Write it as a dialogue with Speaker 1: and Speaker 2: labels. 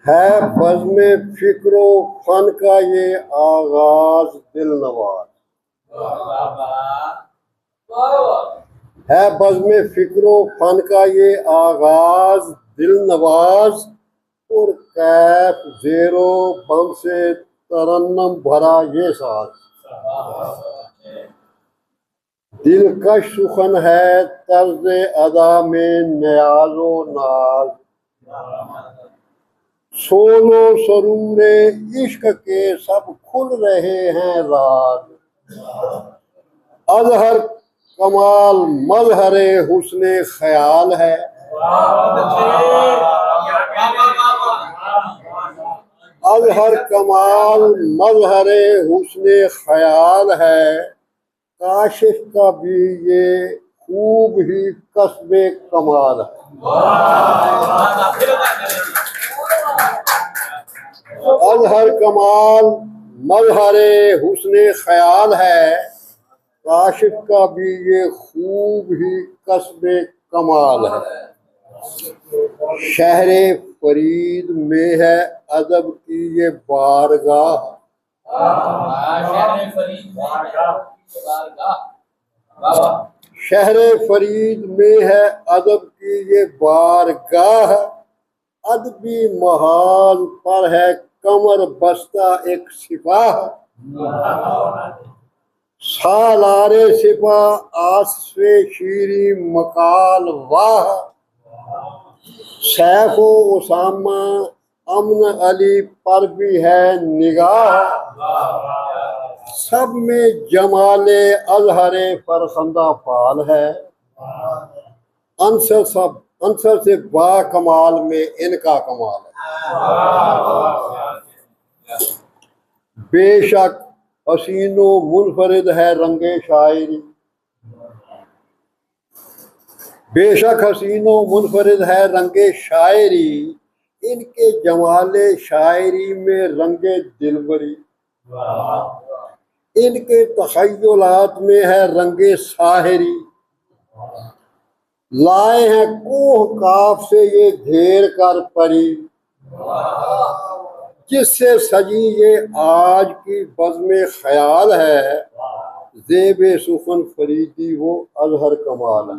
Speaker 1: है बज़्म फिक्रो फन का ये आगाज दिल नवाज। है बज़्म फिक्रो फन का ये आगाज दिल नवाज, और कैफ जेरो बम से तरन्नम भरा ये साज। दिलकश सुखन है तर्ज अदा में न्याज़ो नाज, सोलो सरूरे इश्क के सब खुल रहे हैं राज। अजहर कमाल मजहरे हुस्ने ख्याल है, अजहर कमाल मजहरे हुस्ने ख्याल है। काशिफ का भी ये खूब ही कस्बे कमाल है। अजहर कमाल मजहरे हुस्ने ख्याल है, काशिफ का भी ये खूब ही कस्बे कमाल है। शहरे फरीद में है अदब की ये बारगाह, शहरे फरीद में है अदब की ये बारगाह। अदबी महाल पर है कमर बस्ता एक सिपाह, सालारे सिपाह आसफे शीरी मकाल वाह। सैफो उसामा अमन अली पर भी है निगाह, सब में जमाले अजहरे फरखंदा फाल है। अंसर से बा कमाल में इनका कमाल है। बेशक हसीनो मुनफरिद है रंगे शायरी, बेशक हसीनो मुनफरिद है रंगे शायरी। इनके जमाले शायरी में रंगे दिलबरी, इनके तखय्युलात में है रंगे साहिरी। लाए हैं कोह काफ से ये घेर कर परी, जिससे सजी ये आज की बज़्म ख्याल है। ज़ेबे सुखन फरीदी वो अजहर कमाल है।